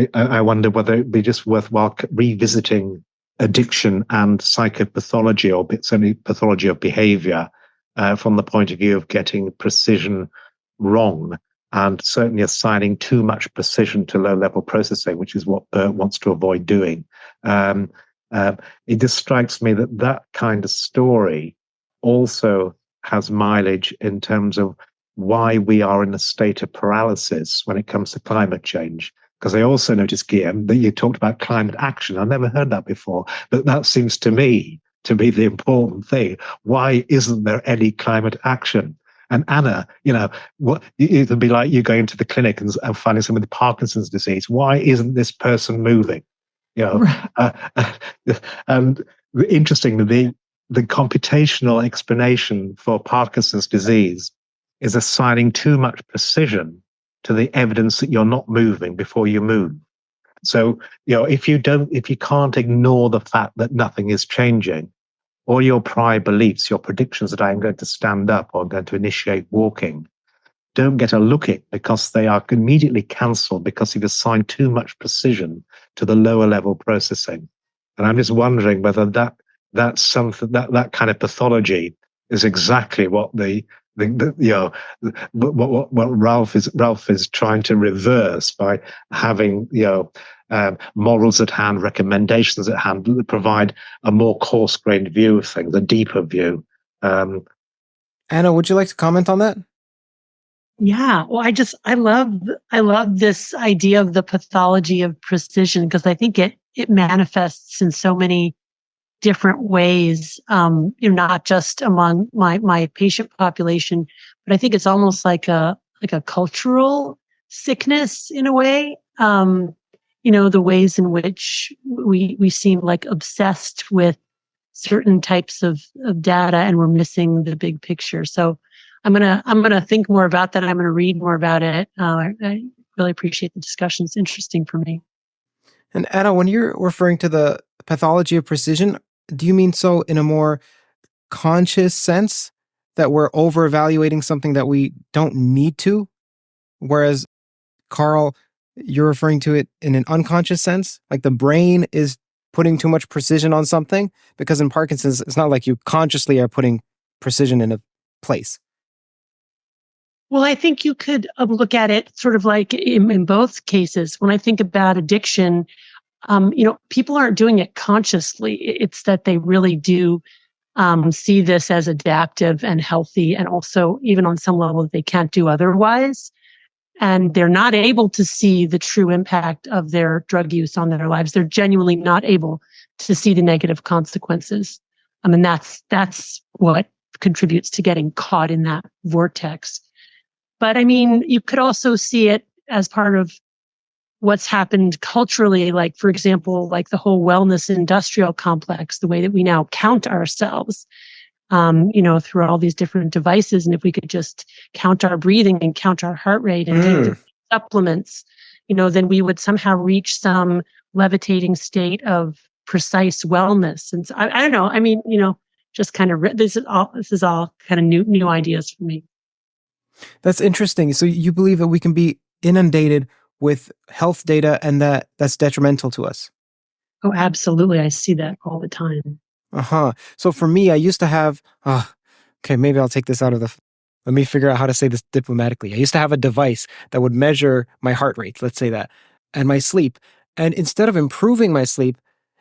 I wonder whether it'd be just worthwhile revisiting addiction and psychopathology, or certainly pathology of behavior, from the point of view of getting precision wrong, and certainly assigning too much precision to low-level processing, which is what Bert wants to avoid doing. It just strikes me that that kind of story also has mileage in terms of why we are in a state of paralysis when it comes to climate change. Because I also noticed, Guillaume, that you talked about climate action. I've never heard that before, but that seems to me to be the important thing. Why isn't there any climate action? And Anna, what it would be like you going to the clinic and finding someone with Parkinson's disease. Why isn't this person moving? And interestingly, the computational explanation for Parkinson's disease is assigning too much precision to the evidence that you're not moving before you move. So, if you can't ignore the fact that nothing is changing, all your prior beliefs, your predictions that I'm going to stand up or I'm going to initiate walking, don't get a look at, because they are immediately cancelled because you've assigned too much precision to the lower level processing. And I'm just wondering whether that's something, that kind of pathology is exactly what what Ralph is trying to reverse by having morals at hand, recommendations at hand that provide a more coarse-grained view of things, a deeper view. Anna, would you like to comment on that? Yeah, well, I love this idea of the pathology of precision, because I think it manifests in so many different ways, not just among my patient population, but I think it's almost like a cultural sickness in a way. The ways in which we seem like obsessed with certain types of data, and we're missing the big picture. So I'm gonna think more about that. I'm gonna read more about it. I really appreciate the discussion. It's interesting for me. And Anna, when you're referring to the pathology of precision, do you mean so in a more conscious sense, that we're over-evaluating something that we don't need to? Whereas, Karl, you're referring to it in an unconscious sense, like the brain is putting too much precision on something, because in Parkinson's, it's not like you consciously are putting precision in a place. Well, I think you could look at it sort of like in both cases. When I think about addiction, people aren't doing it consciously. It's that they really do see this as adaptive and healthy, and also even on some level they can't do otherwise. And they're not able to see the true impact of their drug use on their lives. They're genuinely not able to see the negative consequences. I mean, that's what contributes to getting caught in that vortex. But I mean, you could also see it as part of what's happened culturally, like, for example, like the whole wellness industrial complex, the way that we now count ourselves, through all these different devices. And if we could just count our breathing and count our heart rate and take different supplements, then we would somehow reach some levitating state of precise wellness. And so, I don't know. I mean, just kind of, this is all kind of new ideas for me. That's interesting. So you believe that we can be inundated with health data and that's detrimental to us? Oh, absolutely. I see that all the time. So for me, I used to have, maybe I'll take this let me figure out how to say this diplomatically. I used to have a device that would measure my heart rate, let's say that, and my sleep. And instead of improving my sleep,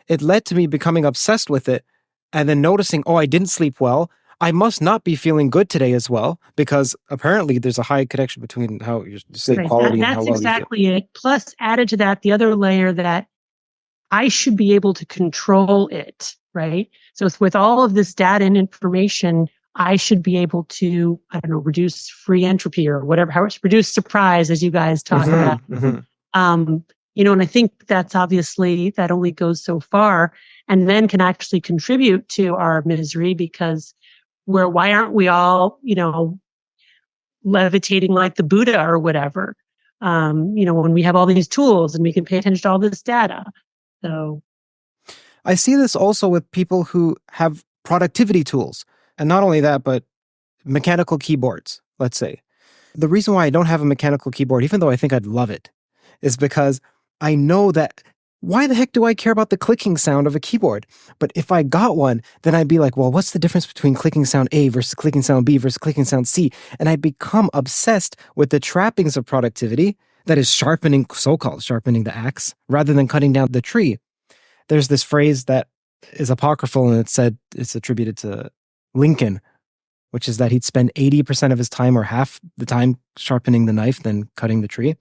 it led to me becoming obsessed with it and then noticing, I didn't sleep well. I must not be feeling good today as well, because apparently there's a high connection between how your sleep quality and how well you feel. That's exactly it. Plus, added to that, the other layer that I should be able to control it, right? So with all of this data and information, I should be able to, reduce free entropy or whatever, reduce surprise, as you guys talk about. And I think that's obviously, that only goes so far, and then can actually contribute to our misery, because why aren't we all, levitating like the Buddha or whatever, when we have all these tools and we can pay attention to all this data. So I see this also with people who have productivity tools. And not only that, but mechanical keyboards, let's say. The reason why I don't have a mechanical keyboard, even though I think I'd love it, is because I know that why the heck do I care about the clicking sound of a keyboard? But if I got one, then I'd be like, well, what's the difference between clicking sound A versus clicking sound B versus clicking sound C? And I become obsessed with the trappings of productivity, that is sharpening, so-called sharpening the axe, rather than cutting down the tree. There's this phrase that is apocryphal, and it's attributed to Lincoln, which is that he'd spend 80% of his time or half the time sharpening the knife than cutting the tree.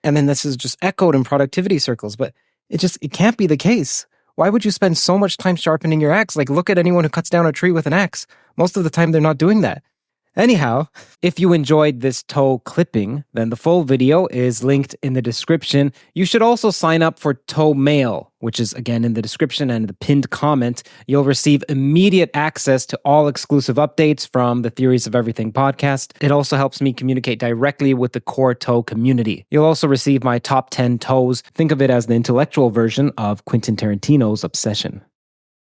And then this is just echoed in productivity circles, but it can't be the case. Why would you spend so much time sharpening your axe? Like, look at anyone who cuts down a tree with an axe. Most of the time, they're not doing that. Anyhow, if you enjoyed this toe clipping, then the full video is linked in the description. You should also sign up for Toe Mail, which is again in the description and the pinned comment. You'll receive immediate access to all exclusive updates from the Theories of Everything podcast. It also helps me communicate directly with the core toe community. You'll also receive my top 10 toes. Think of it as the intellectual version of Quentin Tarantino's Obsession.